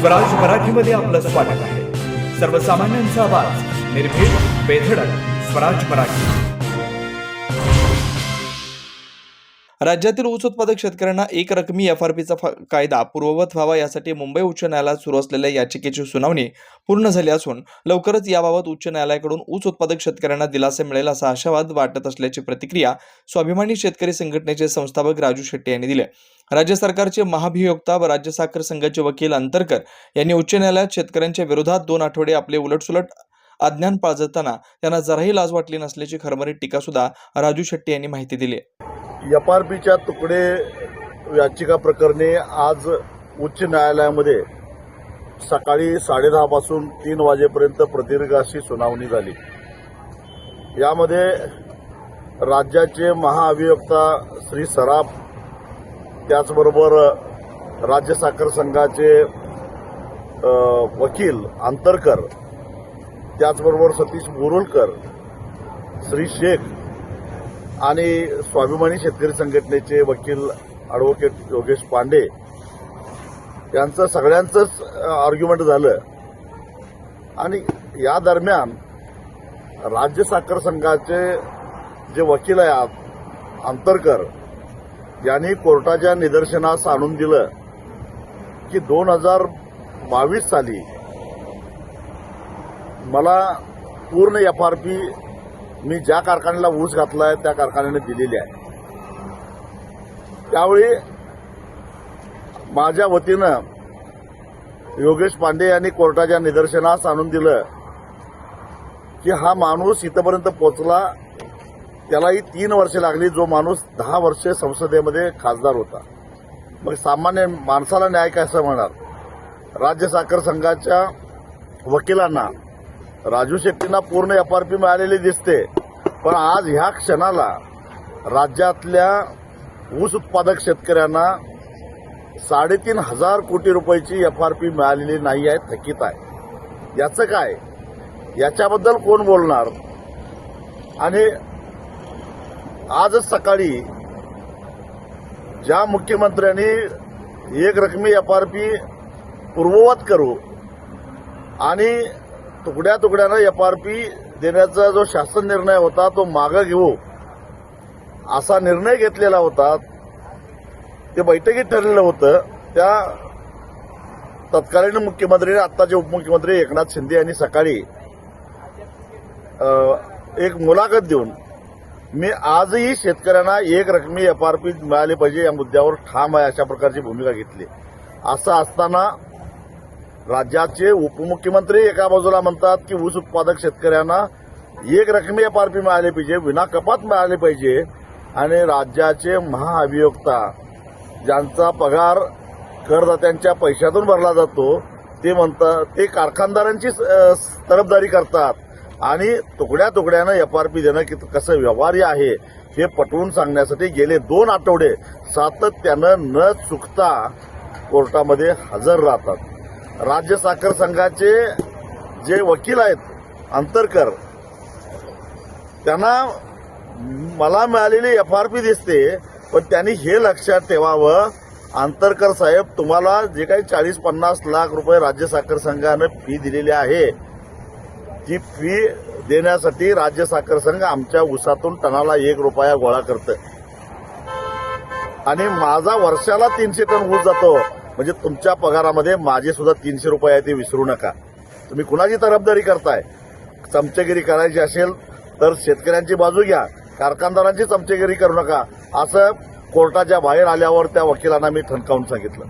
स्वराज मराठीमध्ये आपलं स्वागत आहे. सर्वसामान्यांचा आवाज, निर्भीड, बेधडक. स्वराज मराठी. राज्यातील ऊस उत्पादक शेतकऱ्यांना एक रकमी एफआरपीचा कायदा पूर्ववत व्हावा यासाठी मुंबई उच्च न्यायालयात सुरू असलेल्या याचिकेची सुनावणी पूर्ण झाली असून लवकरच याबाबत उच्च न्यायालयाकडून ऊस उत्पादक शेतकऱ्यांना दिलासा मिळेल असा आशावाद वाटत असल्याची प्रतिक्रिया स्वाभिमानी शेतकरी संघटनेचे संस्थापक राजू शेट्टी यांनी दिली. राज्य सरकारचे महाभियोक्ता व राज्य साखर संघाचे वकील अंतरकर यांनी उच्च न्यायालयात शेतकऱ्यांच्या विरोधात 2 आठवडे आपले उलटसुलट अज्ञान पाळताना त्यांना जराही लाज वाटली नसल्याची खरमरीत टीका सुद्धा राजू शेट्टी यांनी माहिती दिली. एफआरपीच्या तुकडे याचिका प्रकरणी आज उच्च न्यायालयामध्ये सकाळी 10:30 पासून 3 वाजेपर्यंत प्रदीर्घ अशी सुनावणी झाली. यामध्ये राज्याचे महाअभियोक्ता श्री सराफ, त्याचबरोबर राज्य साखर संघाचे वकील अंतरकर, त्याचबरोबर सतीश बोरुलकर, श्री शेख आणि स्वाभिमानी शेतकरी संघटनेचे वकील ॲडव्होकेट योगेश पांडे यांचं सगळ्यांचंच आर्ग्युमेंट झालं. आणि या दरम्यान राज्य साखर संघाचे जे वकील आहेत अंतरकर यांनी कोर्टाच्या निदर्शनास आणून दिलं की 2022 साली मला पूर्ण एफआरपी मी ज्या कारखान्याला ऊस घातलाय त्या कारखान्याने दिलेली आहे. त्यावेळी माझ्या वतीनं योगेश पांडे यांनी कोर्टाच्या निदर्शनास आणून दिलं की हा माणूस इथपर्यंत पोहोचला, त्यालाही 3 वर्षे लागली, जो माणूस 10 वर्षे संसदेमध्ये खासदार होता. मग सामान्य माणसाला न्याय कसं मिळणार? राज्य साखर संघाच्या वकिलांना राजू शेट्टींना पूर्ण एफआरपी मिळालेली दिसते, पण आज ह्या क्षणाला राज्यातल्या ऊस उत्पादक शेतकऱ्यांना 3,500 कोटी रुपयाची एफआरपी मिळालेली नाही आहे, थकीत आहे. याचं काय? याच्याबद्दल कोण बोलणार? आणि आजच सकाळी ज्या मुख्यमंत्र्यांनी एक रकमी एफआरपी पूर्ववत करू आणि तुकड्या तुकड्यानं एफआरपी देण्याचा जो शासन निर्णय होता तो मागे घेऊ असा निर्णय घेतलेला होता, ते बैठकीत ठरलेलं होतं. त्या तत्कालीन मुख्यमंत्री आत्ताचे उपमुख्यमंत्री एकनाथ शिंदे यांनी सकाळी एक मुलाखत देऊन मी आजही शेतकऱ्यांना एक रकमी एफआरपी मिळाली पाहिजे या मुद्द्यावर ठाम आहे अशा प्रकारची भूमिका घेतली. असं असताना राज्याचे उपमुख्यमंत्री एका बाजूला म्हणतात की ऊस उत्पादक शेतकऱ्यांना एक रकमी एफआरपी मिळाली पाहिजे, विना कपात मिळाली पाहिजे, आणि राज्याचे महाअभियोक्ता ज्यांचा पगार करदात्यांच्या पैशातून भरला जातो ते म्हणतात, ते कारखानदारांची तरफदारी करतात आणि तुकड्या तुकड्यानं एफआरपी देणं कसं व्यवहार्य आहे हे पटवून सांगण्यासाठी गेले 2 आठवडे सातत्यानं न चुकता कोर्टामध्ये हजर राहतात. राज्य साखर संघाचे जे वकील आहेत अंतरकर, त्यांना मला मिळालेली एफआरपी दिसते, पण त्यांनी हे लक्षात ठेवावं, अंतरकर साहेब, तुम्हाला जे काही 40-50 लाख रुपये राज्य साखर संघानं फी दिलेली आहे, ती फी देण्यासाठी राज्य साखर संघ आमच्या ऊसातून टनाला 1 रुपया गोळा करतं आणि माझा वर्षाला 300 टन ऊस जातो. म्हणजे तुमच्या पगारामध्ये माझे सुद्धा 300 रुपये आहे, ते विसरू नका. तुम्ही कुणाची तरफदारी करताय? चमचेगिरी करायची असेल तर शेतकऱ्यांची बाजू घ्या, कारखानदारांची चमचेगिरी करू नका, असं कोर्टाच्या बाहेर आल्यावर त्या वकिलांना मी ठणकावून सांगितलं.